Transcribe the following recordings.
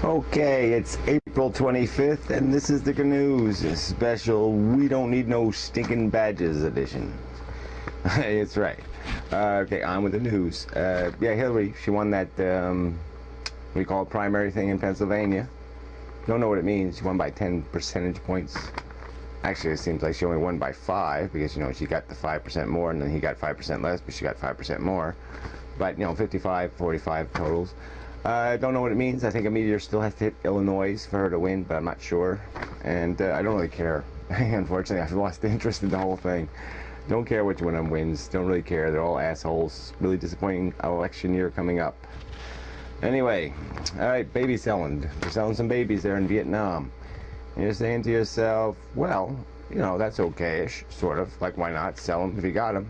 Okay, it's April 25th, and this is the GANOOZE special We Don't Need No Stinking Badges edition. It's right. Okay, on with the news. Yeah, Hillary, she won that, we call it primary thing in Pennsylvania. Don't know what it means. She won by 10 percentage points. Actually, it seems like she only won by 5 because, she got the 5% more, and then he got 5% less, but she got 5% more. But, 55, 45 totals. I don't know what it means. I think a meteor still has to hit Illinois for her to win, but I'm not sure. And I don't really care. Unfortunately, I've lost interest in the whole thing. Don't care which one of them wins. Don't really care. They're all assholes. Really disappointing election year coming up. Anyway, all right, baby selling. They're selling some babies there in Vietnam. And you're saying to yourself, well, that's okay-ish, sort of. Like, why not sell them if you got them?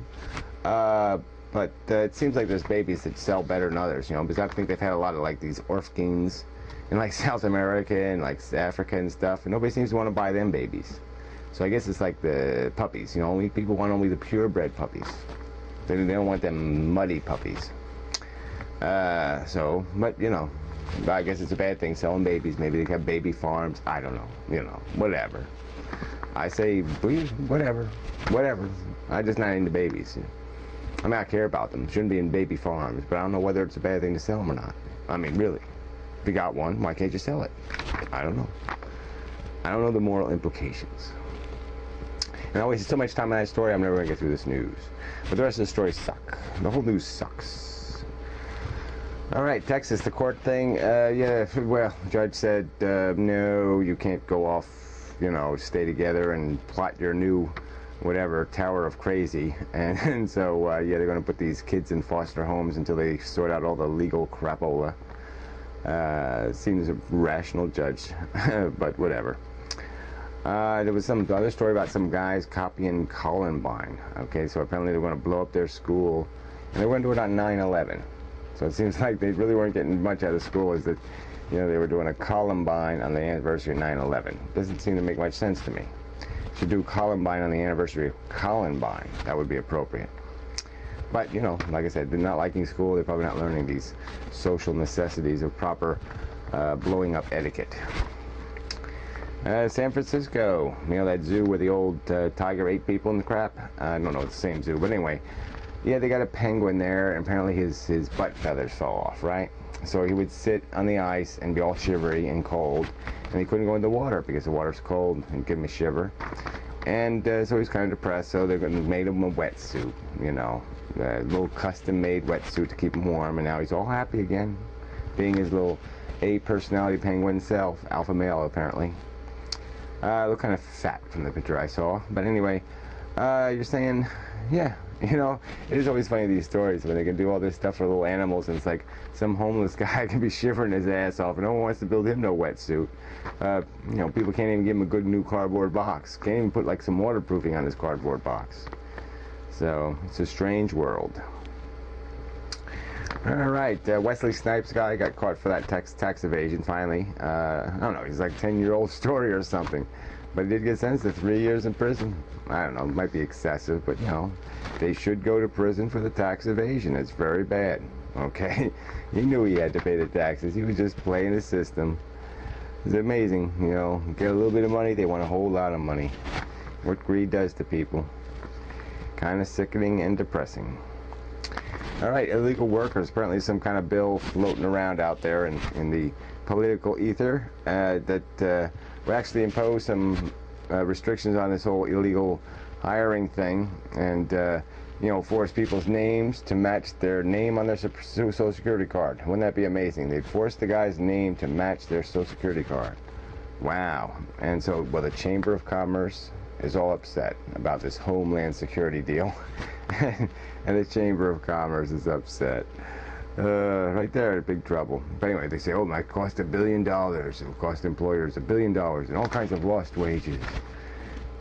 But it seems like there's babies that sell better than others, because I think they've had a lot of, like, these orphans in, like, South America and, like, Africa and stuff, and nobody seems to want to buy them babies. So I guess it's like the puppies, only people want only the purebred puppies. They don't want them muddy puppies. But, I guess it's a bad thing selling babies. Maybe they have baby farms. I don't know. Whatever. I say, whatever. I'm just not into babies. I mean, I care about them. Shouldn't be in baby farms, but I don't know whether it's a bad thing to sell them or not. I mean, really. If you got one, why can't you sell it? I don't know. I don't know the moral implications. And I wasted so much time on that story, I'm never going to get through this news. But the rest of the stories suck. The whole news sucks. All right, Texas, the court thing. The judge said, no, you can't go off, stay together and plot your new whatever, Tower of Crazy, and so, they're going to put these kids in foster homes until they sort out all the legal crapola. Seems a rational judge, but whatever. There was some other story about some guys copying Columbine. Okay, so apparently they're going to blow up their school, and they were going to do it on 9/11. So it seems like they really weren't getting much out of school, is that, they were doing a Columbine on the anniversary of 9/11. Doesn't seem to make much sense to me. Should do Columbine on the anniversary of Columbine. That would be appropriate. But, like I said, they're not liking school. They're probably not learning these social necessities of proper blowing up etiquette. San Francisco, that zoo where the old tiger ate people and the crap. I don't know, it's the same zoo, but anyway. Yeah, they got a penguin there, and apparently his butt feathers fell off, right? So he would sit on the ice and be all shivery and cold, and he couldn't go in the water because the water's cold and give him a shiver. And so he's kind of depressed, so they made him a wetsuit, a little custom-made wetsuit to keep him warm, and now he's all happy again, being his little A-personality penguin self, alpha male apparently. Looked kind of fat from the picture I saw, but anyway, you're saying, yeah, it is always funny, these stories, when they can do all this stuff for little animals, and it's like some homeless guy can be shivering his ass off, and no one wants to build him no wetsuit. People can't even give him a good new cardboard box. Can't even put, like, some waterproofing on his cardboard box. So, it's a strange world. All right, Wesley Snipes guy got caught for that tax evasion, finally. I don't know, he's like a 10-year-old story or something. But he did get sentenced to 3 years in prison. I don't know, it might be excessive, but, they should go to prison for the tax evasion. It's very bad, okay? He knew he had to pay the taxes. He was just playing the system. It's amazing, get a little bit of money, they want a whole lot of money. What greed does to people. Kind of sickening and depressing. All right, illegal workers. Apparently some kind of bill floating around out there in the political ether that would actually impose some restrictions on this whole illegal hiring thing, and force people's names to match their name on their social security card. Wouldn't that be amazing? They'd force the guy's name to match their social security card. Wow. And so, the Chamber of Commerce is all upset about this Homeland Security deal. And the Chamber of Commerce is upset. Right there, in big trouble. But anyway, they say, it might cost $1 billion. It'll cost employers $1 billion and all kinds of lost wages.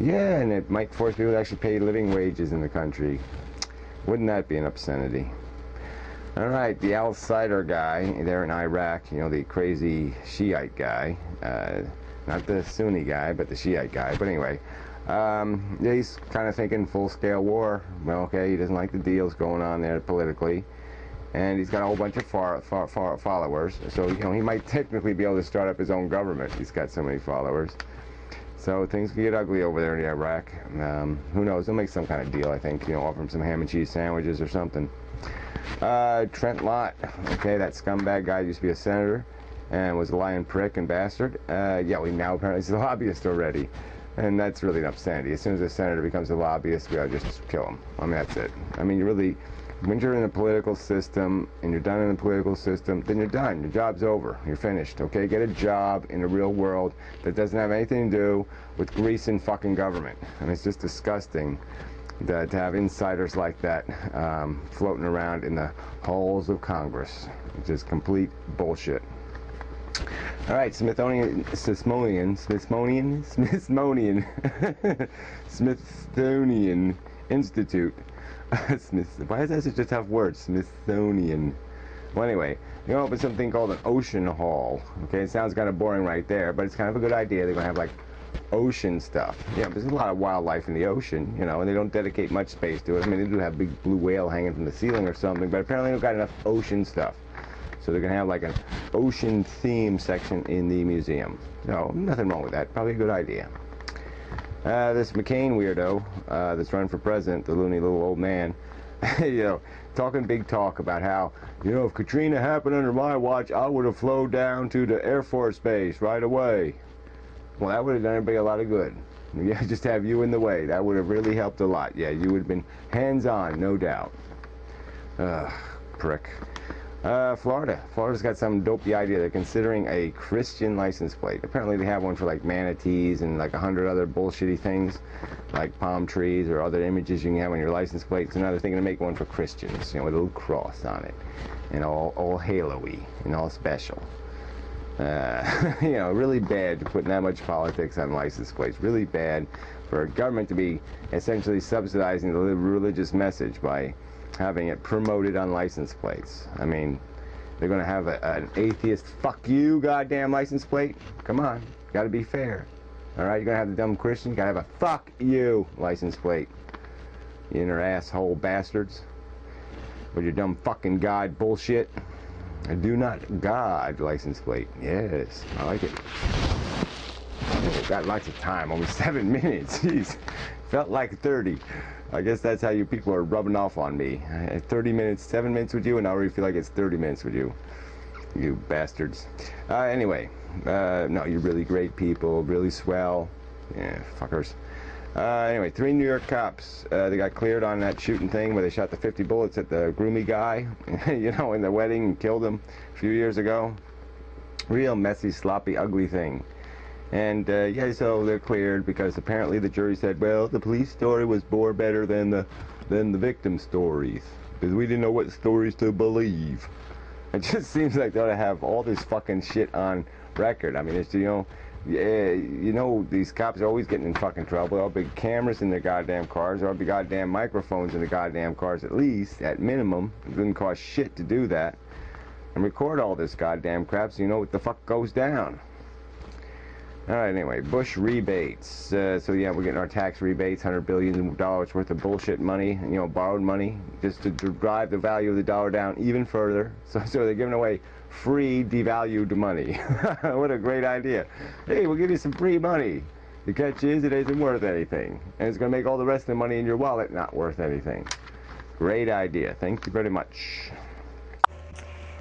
Yeah, and it might force people to actually pay living wages in the country. Wouldn't that be an obscenity? All right, the al-Sidr guy there in Iraq, the crazy Shiite guy. Not the Sunni guy, but the Shiite guy. But anyway, he's kind of thinking full-scale war. Well, okay, he doesn't like the deals going on there politically. and he's got a whole bunch of followers. So, you know, he might technically be able to start up his own government. He's got so many followers. So things can get ugly over there in Iraq. Who knows? They'll make some kind of deal, I think. You know, offer him some ham and cheese sandwiches or something. Trent Lott. Okay, that scumbag guy used to be a senator and was a lying prick and bastard. Yeah, well, now apparently he's a lobbyist already. And that's really an obscenity. As soon as a senator becomes a lobbyist, we gotta just kill him. I mean, that's it. I mean, you really, when you're in the political system and you're done in the political system, then you're done. Your job's over. You're finished. Okay, get a job in the real world that doesn't have anything to do with grease and fucking government. And it's just disgusting that to have insiders like that floating around in the halls of Congress. It's just complete bullshit. All right, Smithsonian Institute. Why is that such a tough word? Smithsonian. Well, anyway, you know, open something called an ocean hall. Okay, it sounds kind of boring right there, but it's kind of a good idea. They're going to have like ocean stuff. Yeah, there's a lot of wildlife in the ocean, you know, and they don't dedicate much space to it. I mean, they do have a big blue whale hanging from the ceiling or something, but apparently they don't got enough ocean stuff. So they're going to have like an ocean theme section in the museum. No, nothing wrong with that. Probably a good idea. This McCain weirdo that's running for president, the loony little old man, you know, talking big talk about how, you know, if Katrina happened under my watch, I would have flown down to the Air Force Base right away. Well, that would have done everybody a lot of good. Yeah, just have you in the way. That would have really helped a lot. Yeah, you would have been hands-on, no doubt. Prick. Florida. Florida's got some dopey idea. They're considering a Christian license plate. Apparently they have one for like manatees and like 100 other bullshitty things, like palm trees or other images you can have on your license plate. So now they're thinking of making one for Christians, you know, with a little cross on it, and all halo-y and all special. You know, really bad to put that much politics on license plates. Really bad for a government to be essentially subsidizing the religious message by having it promoted on license plates. I mean, they're going to have an atheist fuck you goddamn license plate? Come on, got to be fair. Alright, you're going to have the dumb Christian, you got to have a fuck you license plate. You inner asshole bastards. With your dumb fucking God bullshit. A do not God license plate. Yes, I like it. Oh, got lots of time, only 7 minutes. Jeez, felt like 30. I guess that's how you people are rubbing off on me. 30 minutes, 7 minutes with you, and I already feel like it's 30 minutes with you. You bastards. Anyway, no, you're really great people, really swell. Yeah, fuckers. Anyway, 3 New York cops, they got cleared on that shooting thing where they shot the 50 bullets at the groomy guy, you know, in the wedding and killed him a few years ago. Real messy, sloppy, ugly thing. And, yeah, so they're cleared because apparently the jury said, well, the police story was more better than the victim stories, because we didn't know what stories to believe. It just seems like they ought to have all this fucking shit on record. I mean, it's, you know, yeah, you know, these cops are always getting in fucking trouble. There'll be cameras in their goddamn cars. There'll be goddamn microphones in the goddamn cars, at least, at minimum. It wouldn't cost shit to do that. And record all this goddamn crap so you know what the fuck goes down. Alright, anyway, Bush rebates. So yeah, we're getting our tax rebates, $100 billion worth of bullshit money, you know, borrowed money, just to drive the value of the dollar down even further. So they're giving away free devalued money. What a great idea. Hey, we'll give you some free money. The catch is it isn't worth anything. And it's going to make all the rest of the money in your wallet not worth anything. Great idea. Thank you very much.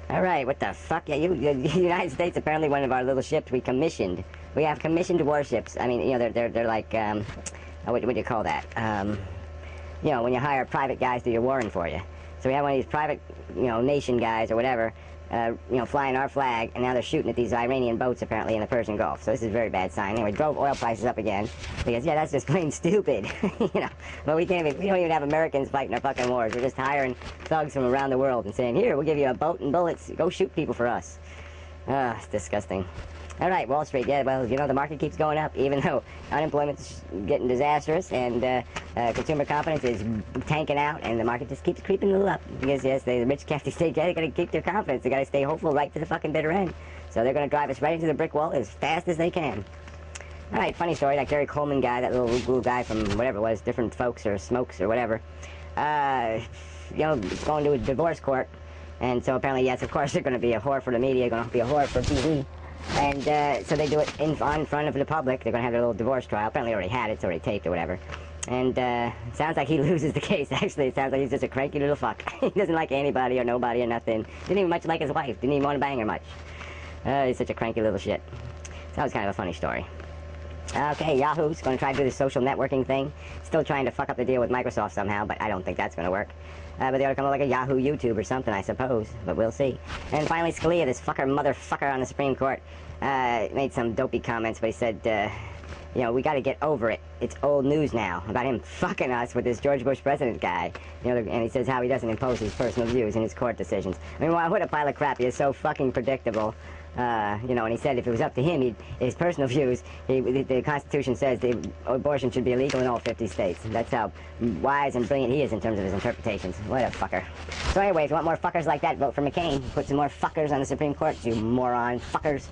All right, what the fuck? Yeah, the United States, apparently one of our little ships we commissioned. We have commissioned warships. I mean, you know, they're like, what do you call that? You know, when you hire private guys to do your warring for you. So we have one of these private, you know, nation guys or whatever, you know, flying our flag, and now they're shooting at these Iranian boats apparently in the Persian Gulf. So this is a very bad sign. Anyway, drove oil prices up again because, yeah, that's just plain stupid. You know, but we don't even have Americans fighting our fucking wars. We're just hiring thugs from around the world and saying, here, we'll give you a boat and bullets. Go shoot people for us. It's disgusting. All right, Wall Street, yeah, well, you know, the market keeps going up, even though unemployment's getting disastrous and consumer confidence is tanking out, and the market just keeps creeping a little up. Because, yes, the rich have to stay, they got to keep their confidence. They got to stay hopeful right to the fucking bitter end. So they're going to drive us right into the brick wall as fast as they can. All right, funny story, that Gary Coleman guy, that little guy from whatever it was, Different Folks or Smokes or whatever, you know, going to a divorce court. And so apparently, yes, of course, they're going to be a whore for the media, going to be a whore for TV. And so they do it in front of the public. They're going to have their little divorce trial. Apparently, they already had it. It's already taped or whatever. And it sounds like he loses the case, actually. It sounds like he's just a cranky little fuck. He doesn't like anybody or nobody or nothing. Didn't even much like his wife. Didn't even want to bang her much. He's such a cranky little shit. So that was kind of a funny story. Okay, Yahoo's going to try to do this social networking thing. Still trying to fuck up the deal with Microsoft somehow, but I don't think that's going to work. But they ought to come up like a Yahoo YouTube or something, I suppose. But we'll see. And finally, Scalia, this motherfucker on the Supreme Court, made some dopey comments, but he said, you know, we got to get over it. It's old news now about him fucking us with this George Bush president guy. You know, and he says how he doesn't impose his personal views in his court decisions. I mean, what a pile of crap. He is so fucking predictable. You know, and he said if it was up to him, his personal views, the Constitution says abortion should be illegal in all 50 states. That's how wise and brilliant he is in terms of his interpretations. What a fucker. So anyway, if you want more fuckers like that, vote for McCain. Put some more fuckers on the Supreme Court, you moron fuckers.